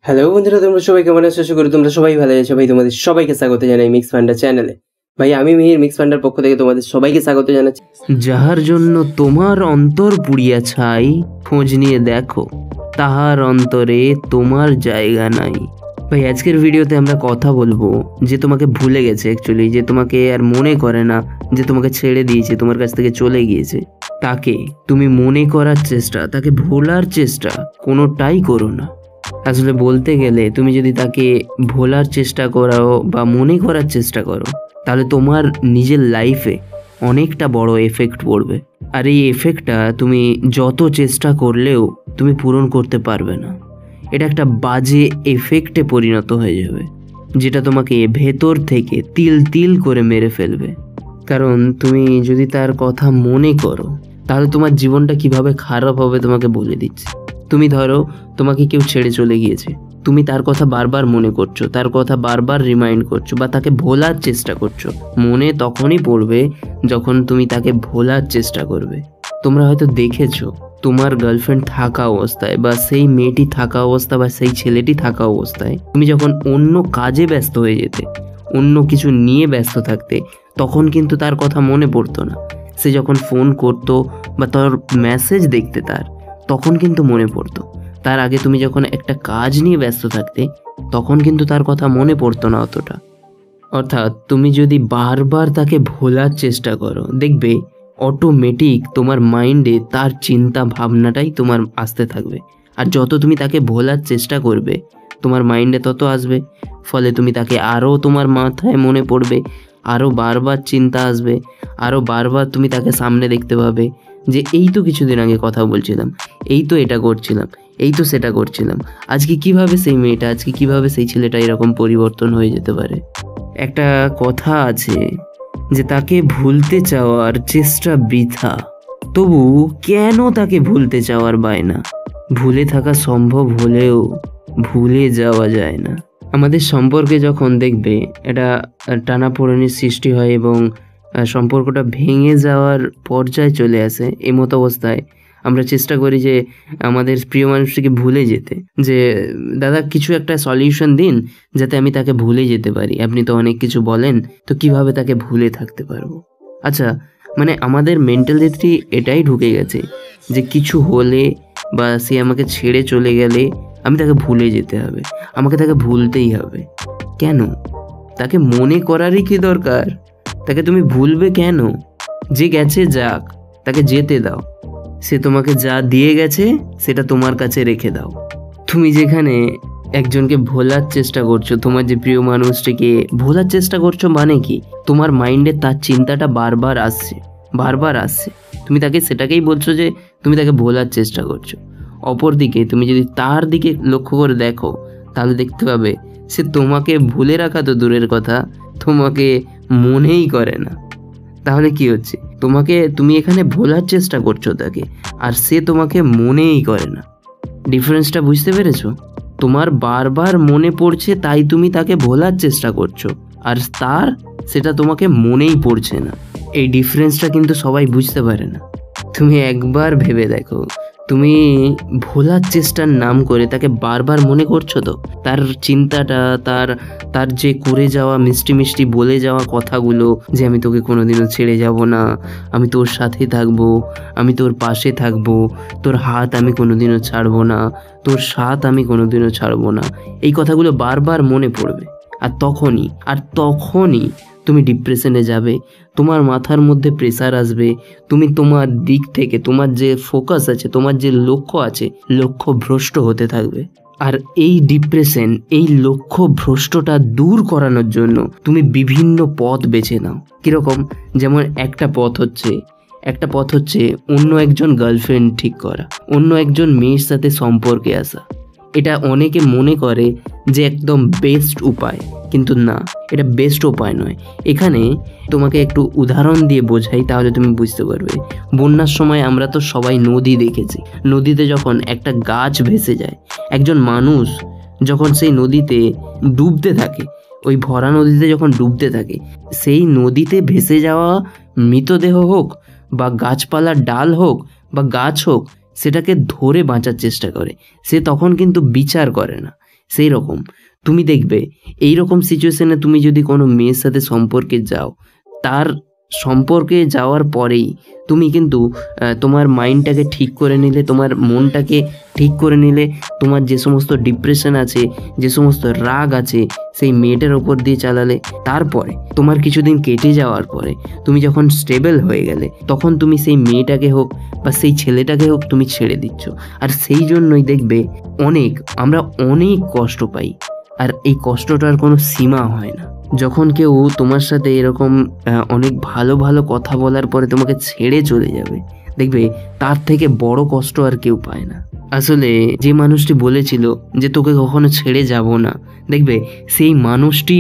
Hello বন্ধুরা, তোমরা সবাই কেমন আছো? আশা করি তোমরা সবাই ভালো আছো। ভাই তোমাদের সবাইকে স্বাগত জানাই মিক্স ফান্ডার চ্যানেলে। ভাই আমি মিহির মিক্স ফান্ডার পক্ষ থেকে তোমাদের সবাইকে স্বাগত জানাচ্ছি। যাহার জন্য তোমার অন্তর পুড়িয়া ছাই, খোঁজ নিয়ে দেখো তাহার অন্তরে তোমার জায়গা নাই। ভাই আজকের ভিডিওতে আমরা কথা বলবো যে তোমাকে ভুলে গেছে, অ্যাকচুয়ালি যে তোমাকে আর মনে করে না, যে তোমাকে ছেড়ে দিয়েছে, তোমার কাছ থেকে চলে গিয়েছে, তাকে তুমি মনে করার চেষ্টা, তাকে ভোলার চেষ্টা কোনোটাই করো না। আসলে বলতে গেলে তুমি যদি তাকে ভোলার চেষ্টা করো বা মনে করার চেষ্টা করো, তাহলে তোমার নিজের লাইফে অনেকটা বড় এফেক্ট পড়বে। আর এই এফেক্টটা তুমি যত চেষ্টা করলেও তুমি পূরণ করতে পারবে না। এটা একটা বাজে এফেক্টে পরিণত হয়ে যাবে, যেটা তোমাকে ভেতর থেকে তিল তিল করে মেরে ফেলবে। কারণ তুমি যদি তার কথা মনে করো, তাহলে তোমার জীবনটা কিভাবে খারাপ হবে তোমাকে বলে দিচ্ছি। তুমি ধরো তোমাকে কেউ ছেড়ে চলে গিয়েছে, তুমি তার কথা বারবার মনে করছো, তার কথা বারবার রিমাইন্ড করছো বা তাকে ভোলার চেষ্টা করছো। মনে তখনই পড়বে যখন তুমি তাকে ভোলার চেষ্টা করবে। তোমরা হয়তো দেখেছো তোমার গার্লফ্রেন্ড থাকা অবস্থায় বা সেই মেয়েটি থাকা অবস্থা বা সেই ছেলেটি থাকা অবস্থায় তুমি যখন অন্য কাজে ব্যস্ত হয়ে যেতে, অন্য কিছু নিয়ে ব্যস্ত থাকতে, তখন কিন্তু তার কথা মনে পড়তো না। সে যখন ফোন করতো বা তার মেসেজ দেখতে তখন কিন্তু মনে পড়তো। তার আগে তুমি যখন একটা কাজ নিয়ে ব্যস্ত থাকতে, তখন কিন্তু তার কথা মনে পড়তো না অতটা। অর্থাৎ তুমি যদি বারবার তাকে ভোলার চেষ্টা করো, দেখবে অটোমেটিক তোমার মাইন্ডে তার চিন্তা ভাবনাটাই তোমার আসতে থাকবে। আর যত তুমি তাকে ভোলার চেষ্টা করবে, তোমার মাইন্ডে তত আসবে। ফলে তুমি তাকে আরও তোমার মাথায় মনে পড়বে, আরও বারবার চিন্তা আসবে, আরও বারবার তুমি তাকে সামনে দেখতে পাবে যে এই তো কিছুদিন আগে কথা বলছিলাম, এই তো এটা করছিলাম, এই তো সেটা করছিলাম, আজকে কিভাবে সেই মেয়েটা, আজকে কিভাবে সেই ছেলেটা এরকম পরিবর্তন হয়ে যেতে পারে। একটা কথা আছে যে তাকে ভুলতে চাওয়ার চেষ্টা বৃথা, তবু কেন তাকে ভুলতে চাওয়ার বায়না? ভুলে থাকা সম্ভব হলেও ভুলে যাওয়া যায় না। আমাদের সম্পর্কে যখন দেখবে এটা টানাপোড়েনের সৃষ্টি হয় এবং সম্পর্কটা ভেঙে যাওয়ার পর্যায়ে চলে আসে, এমতো অবস্থায় আমরা চেষ্টা করি যে আমাদের প্রিয় মানুষটিকে ভুলে যেতে, যে দাদা কিছু একটা সলিউশন দিন যাতে আমি তাকে ভুলে যেতে পারি। আপনি তো অনেক কিছু বলেন, তো কিভাবে তাকে ভুলে থাকতে পারবো? আচ্ছা, মানে আমাদের মেন্টালিটি এটাই ঢুকে গেছে যে কিছু হলে বা সে আমাকে ছেড়ে চলে গেলে আমি তাকে ভুলে যেতে হবে, আমাকে তাকে ভুলতেই হবে। কেন? তাকে মনে করারই কি দরকার? তাকে তুমি ভুলবে কেন? যে গেছে যাক, তাকে যেতে দাও। সে তোমাকে যা দিয়ে গেছে সেটা তোমার কাছে রেখে দাও। তুমি যেখানে একজনকে ভোলার চেষ্টা করছো, তোমার যে প্রিয় মানুষটিকে ভোলার চেষ্টা করছো, মানে কি তোমার মাইন্ডে তার চিন্তাটা বারবার আসছে। তুমি তাকে সেটাকেই বলছো যে তুমি তাকে ভোলার চেষ্টা করছো। অপরদিকে তুমি যদি তার দিকে লক্ষ্য করে দেখো, তাহলে দেখতে পাবে সে তোমাকে ভুলে রাখা তো দূরের কথা, তোমাকে মনেই করে না। তাহলে কি হচ্ছে? তুমি এখানে ভোলার চেষ্টা করছো তাকে, আর সে তোমাকে মনেই করে না। ডিফারেন্সটা বুঝতে পেরেছো? তোমার বারবার মনে পড়ছে তাই তুমি তাকে ভোলার চেষ্টা করছো, আর তার সেটা তোমাকে মনেই পড়ছে না। এই ডিফারেন্সটা কিন্তু সবাই বুঝতে পারে না। তুমি একবার ভেবে দেখো, তুমি ভোলার চেষ্টার নাম করে তাকে বারবার মনে করছো তো, তার চিন্তাটা, তার যে করে যাওয়া মিষ্টি মিষ্টি বলে যাওয়া কথাগুলো, যে আমি তোকে কোনোদিনও ছেড়ে যাব না, আমি তোর সাথে থাকবো, আমি তোর পাশে থাকবো, তোর হাত আমি কোনোদিনও ছাড়বো না, তোর সাথ আমি কোনোদিনও ছাড়বো না, এই কথাগুলো বারবার মনে পড়বে। আর তখনই তুমি ডিপ্রেশনে যাবে, তোমার মাথার মধ্যে প্রেসার আসবে, তুমি তোমার দিক থেকে, তোমার যে ফোকাস আছে, তোমার যে লক্ষ্য আছে, লক্ষ্য ভ্রষ্ট হতে থাকবে। আর এই ডিপ্রেশন, এই লক্ষ্য ভ্রষ্টটা দূর করানোর জন্য তুমি বিভিন্ন পথ বেছে নাও। কিরকম? যেমন একটা পথ হচ্ছে অন্য একজন গার্লফ্রেন্ড ঠিক করা, অন্য একজন মেয়ের সাথে সম্পর্কে আসা। এটা অনেকে মনে করে যে একদম বেস্ট উপায়, কিন্তু না, এটা বেস্ট উপায় নয়। এখানে তোমাকে একটু উদাহরণ দিয়ে বোঝাই, তাহলে তুমি বুঝতে পারবে। বন্যার সময় আমরা তো সবাই নদী দেখেছি। নদীতে যখন একটা গাছ ভেসে যায়, একজন মানুষ যখন সেই নদীতে ডুবতে থাকে, ওই ভরা নদীতে যখন ডুবতে থাকে, সেই নদীতে ভেসে যাওয়া মৃতদেহ হোক বা গাছপালার ডাল হোক বা গাছ হোক, সেটাকে ধরে বাঁচার চেষ্টা করে। সে তখন কিন্তু বিচার করে না, সেই রকম তুমি দেখবে এই রকম সিচুয়েশনে তুমি যদি কোনো মেয়ের সাথে সম্পর্কে যাও, তার সম্পর্কে যাওয়ার পরেই তুমি কিন্তু তোমার মাইন্ডটাকে ঠিক করে নিলে, তোমার মনটাকে ঠিক করে নিলে, তোমার যে সমস্ত ডিপ্রেশন আছে, যে সমস্ত রাগ আছে সেই মেয়েটার ওপর দিয়ে চালালে, তারপরে তোমার কিছুদিন কেটে যাওয়ার পরে তুমি যখন স্টেবল হয়ে গেলে তখন তুমি সেই মেয়েটাকে হোক বা সেই ছেলেটাকে হোক তুমি ছেড়ে দিচ্ছ। আর সেই জন্যই দেখবে আমরা অনেক কষ্ট পাই, আর এই কষ্টটার কোনো সীমা হয় না। যখন কেউ তোমার সাথে এরকম অনেক ভালো ভালো কথা বলার পরে তোমাকে ছেড়ে চলে যাবে, দেখবে তার থেকে বড় কষ্ট আর কেউ পায় না। আসলে যে মানুষটি বলেছিল যে তোকে কখনো ছেড়ে যাব না, দেখবে সেই মানুষটি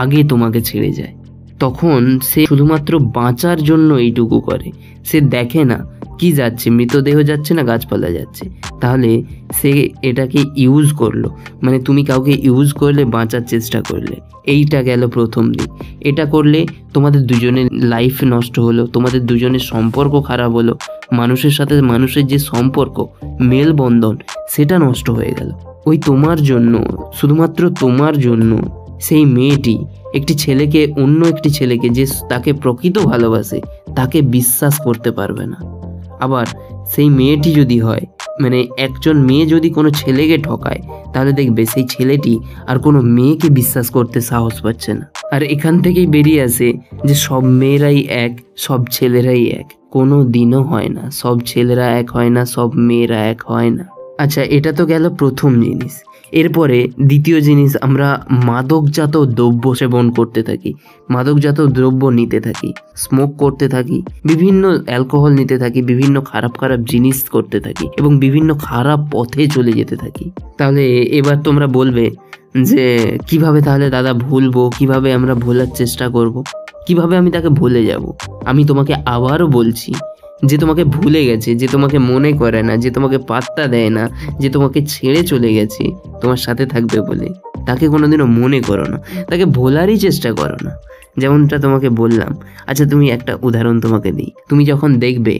আগে তোমাকে ছেড়ে যায়। তখন সে শুধুমাত্র বাঁচার জন্য এইটুকু করে, সে দেখে না কি যাচ্ছে, মৃতদেহ যাচ্ছে না গাছপালা যাচ্ছে, তাহলে সে এটাকে ইউজ করলো, মানে তুমি কাউকে ইউজ করলে, বাঁচার চেষ্টা করলে, এইটা গেল প্রথম দিক। এটা করলে তোমাদের দুজনের লাইফ নষ্ট হলো, তোমাদের দুজনের সম্পর্ক খারাপ হলো, মানুষের সাথে মানুষের যে সম্পর্ক, মেলবন্ধন, সেটা নষ্ট হয়ে গেল। ওই তোমার জন্য, শুধুমাত্র তোমার জন্য সেই মেয়েটি একটি ছেলেকে, অন্য একটি ছেলেকে যে তাকে প্রকৃত ভালোবাসে, তাকে বিশ্বাস করতে পারবে না। আবার সেই মেয়েটি যদি হয়, মানে একজন মেয়ে যদি কোনো ছেলেকে ঠকায়, তাহলে দেখবে সেই ছেলেটি আর কোনো মেয়েকে বিশ্বাস করতে সাহস পাচ্ছে না। আর এখান থেকেই বেরিয়ে আসে যে সব মেয়েরাই এক, সব ছেলেরাই এক। কোনো দিনও হয় না, সব ছেলেরা এক হয় না, সব মেয়েরা এক হয় না। আচ্ছা, এটা তো গেল প্রথম জিনিস। এরপরে দ্বিতীয় জিনিস, আমরা মাদকজাত দ্রব্য সেবন করতে থাকি, মাদকজাত দ্রব্য নিতে থাকি, স্মোক করতে থাকি, বিভিন্ন অ্যালকোহল নিতে থাকি, বিভিন্ন খারাপ খারাপ জিনিস করতে থাকি এবং বিভিন্ন খারাপ পথে চলে যেতে থাকি। তাহলে এবার তোমরা বলবে যে কিভাবে তাহলে দাদা ভুলবো, কিভাবে আমরা ভোলার চেষ্টা করব, কিভাবে আমি তাকে ভুলে যাব? আমি তোমাকে আবারও বলছি, যে তোমাকে ভুলে গেছে, যে তোমাকে মনে করে না, যে তোমাকে পাত্তা দেয় না, যে তোমাকে ছেড়ে চলে গেছে তোমার সাথে থাকবে বলে, তাকে কোনোদিনও মনে করো না, তাকে ভোলারই চেষ্টা করো না। যেমনটা তোমাকে বললাম। আচ্ছা, তুমি একটা উদাহরণ তোমাকে দিই। তুমি যখন দেখবে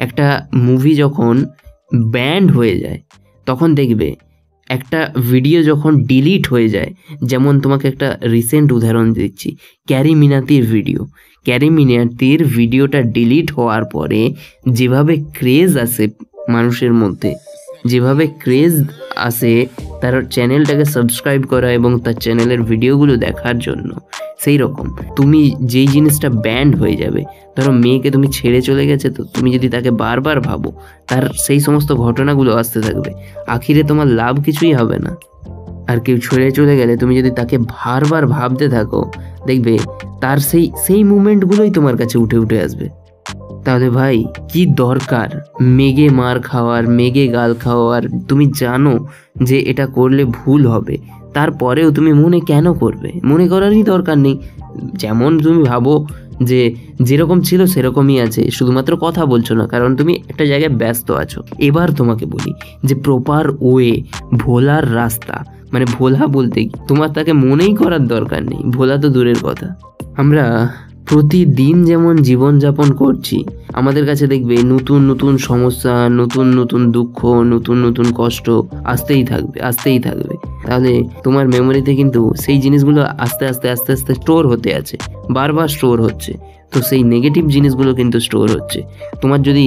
একটা মুভি যখন ব্যান্ড হয়ে যায়, তখন দেখবে একটা ভিডিও যখন ডিলিট হয়ে যায়, যেমন তোমাকে একটা রিসেন্ট উদাহরণ দিচ্ছি, ক্যারি মিনাতির ভিডিও। ক্যারি মিনাতির ভিডিওটা ডিলিট হওয়ার পরে যেভাবে ক্রেজ আসে মানুষের মধ্যে, যেভাবে ক্রেজ আসে তার চ্যানেলটাকে সাবস্ক্রাইব করা এবং তার চ্যানেলের ভিডিওগুলো দেখার জন্য, সেই রকম তুমি যেই জিনিসটা ব্যান্ড হয়ে যাবে, ধরো মেয়েকে তুমি ছেড়ে চলে গেছে, তো তুমি যদি তাকে বারবার ভাবো, তার সেই সমস্ত ঘটনাগুলো আসতে থাকবে, আখিরে তোমার লাভ কিছুই হবে না। আর কেউ ছেড়ে চলে গেলে তুমি যদি তাকে বারবার ভাবতে থাকো, দেখবে তার সেই মুমেন্টগুলোই তোমার কাছে উঠে উঠে আসবে। তাহলে ভাই, কি দরকার মেগে মার খাওয়ার, মেগে গাল খাওয়ার? তুমি জানো যে এটা করলে ভুল হবে, তারপরেও তুমি মনে কেন করবে? মনে করারই দরকার নেই। যেমন তুমি ভাবো যে যেরকম ছিল সেরকমই আছে, শুধুমাত্র কথা বলছো না, কারণ তুমি একটা জায়গায় ব্যস্ত আছো। এবার তোমাকে বলি যে প্রপার ওয়ে, ভোলার রাস্তা, মানে ভোলা বলতে কি তোমার তাকে মনেই করার দরকার নেই, ভোলা তো দূরের কথা। আমরা প্রতিদিন যেমন জীবনযাপন করছি, আমাদের কাছে দেখবে নতুন নতুন সমস্যা, নতুন নতুন দুঃখ, নতুন নতুন কষ্ট আসতেই থাকবে। তাহলে তোমার মেমোরিতে কিন্তু সেই জিনিসগুলো আস্তে আস্তে স্টোর হতে আছে, বারবার স্টোর হচ্ছে। তো সেই নেগেটিভ জিনিসগুলো কিন্তু স্টোর হচ্ছে। তোমার যদি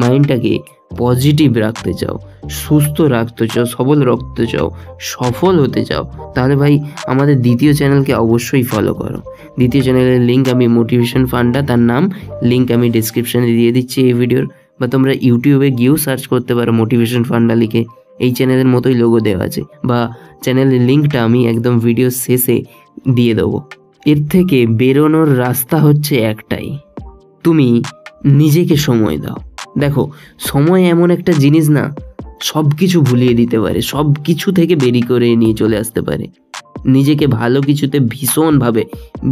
মাইন্ডটাকে পজিটিভ রাখতে চাও, সুস্থ রাখতে চাও, সবল রাখতে চাও, সফল হতে চাও, তাহলে ভাই আমাদের দ্বিতীয় চ্যানেলকে অবশ্যই ফলো করো। দ্বিতীয় চ্যানেলের লিঙ্ক আমি মোটিভেশন ফান্ডা, তার নাম লিঙ্ক আমি ডিসক্রিপশানে দিয়ে দিচ্ছি এই ভিডিওর, বা তোমরা ইউটিউবে গিয়েও সার্চ করতে পারো মোটিভেশন ফান্ডা লিখে, এই চ্যানেলের মতোই লোগো দেওয়া আছে, বা চ্যানেলের লিঙ্কটা আমি একদম ভিডিও শেষে দিয়ে দেবো। এর থেকে বেরোনোর রাস্তা হচ্ছে একটাই, তুমি নিজেকে সময় দাও। দেখো, সময় এমন একটা জিনিস না, সব কিছু ভুলিয়ে দিতে পারে, সব কিছু থেকে বেরিয়ে করে নিয়ে চলে আসতে পারে। নিজেকে ভালো কিছুতে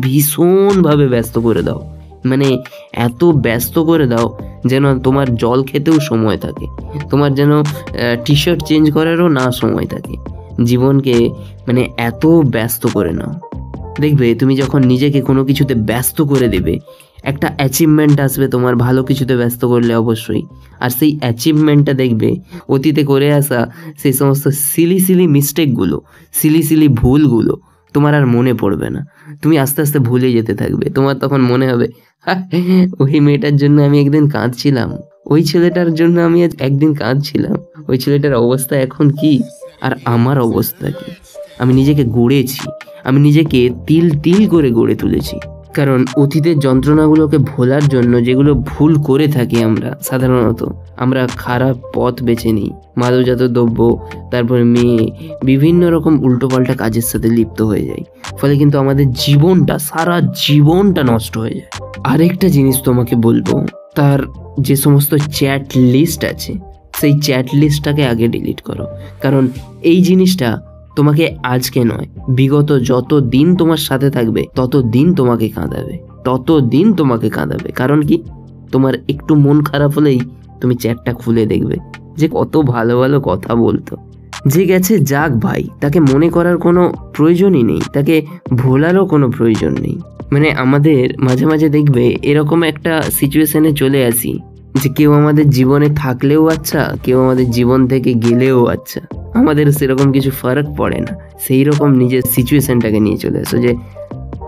ভীষণভাবে ব্যস্ত করে দাও, মানে এত ব্যস্ত করে দাও যেন তোমার জল খেতেও সময় থাকে, তোমার যেন টি শার্ট চেঞ্জ করারও না সময় থাকে। জীবনকে মানে এত ব্যস্ত করে নাও, দেখবে তুমি যখন নিজেকে কোনো কিছুতে ব্যস্ত করে দেবে, একটা অ্যাচিভমেন্ট আসবে তোমার ভালো কিছুতে ব্যস্ত করলে অবশ্যই। আর সেই অ্যাচিভমেন্টটা দেখবে অতীতে করে আসা সেই সমস্ত সিলি মিস্টেকগুলো, সিলি ভুলগুলো তোমার আর মনে পড়বে না। তুমি আস্তে আস্তে ভুলে যেতে থাকবে। তোমার তখন মনে হবে ওই মেয়েটার জন্য আমি একদিন কাঁদছিলাম, ওই ছেলেটার জন্য আমি একদিন কাঁদছিলাম, ওই ছেলেটার অবস্থা এখন কি আর আমার অবস্থা কি। আমি নিজেকে গড়েছি, আমি নিজেকে তিল করে গড়ে তুলেছি। কারণ অতীতের যন্ত্রণাগুলোকে ভোলার জন্য যেগুলো ভুল করে থাকি আমরা সাধারণত, আমরা খারাপ পথ বেছে নিই, মাদকজাত দ্রব্য, তারপরে মেয়ে, বিভিন্ন রকম উল্টোপাল্টা কাজের সাথে লিপ্ত হয়ে যাই। ফলে কিন্তু আমাদের জীবনটা, সারা জীবনটা নষ্ট হয়ে যায়। আরেকটা জিনিস তোমাকে বলবো, তার যে সমস্ত চ্যাট লিস্ট আছে সেই চ্যাট লিস্টটাকে আগে ডিলিট করো। কারণ এই জিনিসটা তোমাকে আজকে নয়, বিগত যত দিন তোমার সাথে থাকবে তত দিন তোমাকে কাঁদাবে। কারণ কি, তোমার একটু মন খারাপ হলেই তুমি চ্যাটটা খুলে দেখবে যে কত ভালো ভালো কথা বলতো। যে গেছে যাক ভাই, তাকে মনে করার কোনো প্রয়োজনই নেই, তাকে ভোলারও কোনো প্রয়োজন নেই। মানে আমাদের মাঝে মাঝে দেখবে এরকম একটা সিচুয়েশনে চলে আসি যে কেউ আমাদের জীবনে থাকলেও আচ্ছা, কেউ আমাদের জীবন থেকে গেলেও আচ্ছা, আমাদের সেরকম কিছু ফারাক পড়ে না। সেই রকম নিজের সিচুয়েশনটাকে নিয়ে চলে আসো যে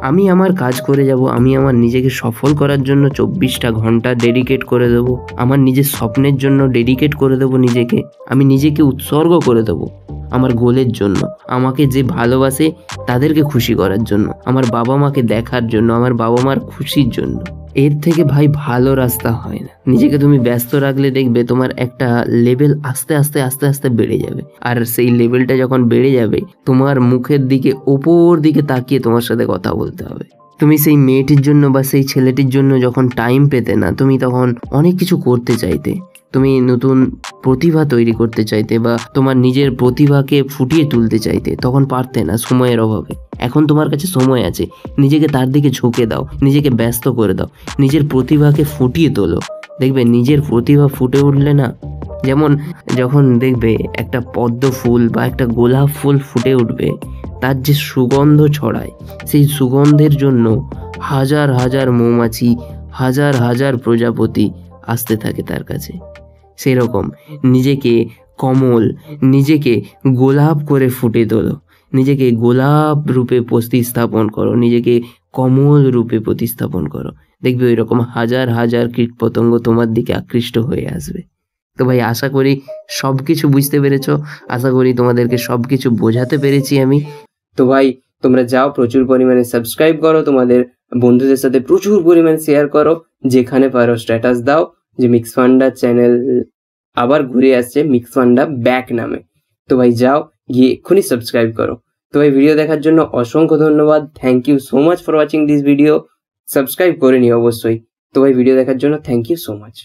আমি আমার কাজ করে যাব, আমি আমার নিজেকে সফল করার জন্য 24টা ঘন্টা ডেডিকেট করে দেবো, আমার নিজের স্বপ্নের জন্য ডেডিকেট করে দেবো নিজেকে, আমি নিজেকে উৎসর্গ করে দেবো আমার গোলের জন্য, আমাকে যে ভালোবাসে তাদেরকে খুশি করার জন্য, আমার বাবা মাকে দেখার জন্য, আমার বাবা মার খুশির জন্য। এর থেকে ভাই ভালো রাস্তা হয় না। নিজেকে তুমি ব্যস্ত রাখলে দেখবে তোমার একটা লেভেল আস্তে আস্তে বেড়ে যাবে। আর সেই লেভেলটা যখন বেড়ে যাবে, তোমার মুখের দিকে, ওপর দিকে তাকিয়ে তোমার সাথে কথা বলতে হবে। তুমি সেই মেয়েটির জন্য বা সেই ছেলেটির জন্য যখন টাইম পেতে না, তুমি তখন অনেক কিছু করতে চাইতে, তুমি নতুন প্রতিভা তৈরি করতে চাইতে বা তোমার নিজের প্রতিভাকে ফুটিয়ে তুলতে চাইতে, তখন পারতে না সময়ের অভাবে। এখন তোমার কাছে সময় আছে, নিজেকে তার দিকে ঝুঁকে দাও, নিজেকে ব্যস্ত করে দাও, নিজের প্রতিভাকে ফুটিয়ে তোলো। দেখবে নিজের প্রতিভা ফুটে উঠলে না, যেমন যখন দেখবে একটা পদ্ম ফুল বা একটা গোলাপ ফুল ফুটে উঠবে, তার যে সুগন্ধ ছড়ায়, সেই সুগন্ধের জন্য হাজার হাজার মৌমাছি, হাজার হাজার প্রজাপতি আসতে থাকে তার কাছে। সেরকম নিজেকে কমল, নিজেকে গোলাপ করে ফুটে তোলো, নিজেকে গোলাপ রূপে প্রতিস্থাপন করো, নিজেকে কমল রূপে প্রতিস্থাপন করো। দেখবে ওই রকম হাজার হাজার কীটপতঙ্গ তোমার দিকে আকৃষ্ট হয়ে আসবে। তো ভাই আশা করি সব কিছু বুঝতে পেরেছো, আশা করি তোমাদেরকে সব কিছু বোঝাতে পেরেছি আমি। তো ভাই তোমরা যাও, প্রচুর পরিমাণে সাবস্ক্রাইব করো, তোমাদের বন্ধুদের সাথে প্রচুর পরিমাণে শেয়ার করো, যেখানে পারো স্ট্যাটাস দাও যে মিক্স ফান্ডা চ্যানেল আবার ঘুরে আসছে মিক্স ফান্ডা ব্যাক নামে। তো ভাই যাও, গিয়ে এক্ষুনি সাবস্ক্রাইব করো। তো ভাই ভিডিও দেখার জন্য অসংখ্য ধন্যবাদ, thank you so much for watching this video. Subscribe করে নিও অবশ্যই। তো ভাই ভিডিও দেখার জন্য থ্যাংক ইউ সো মাচ।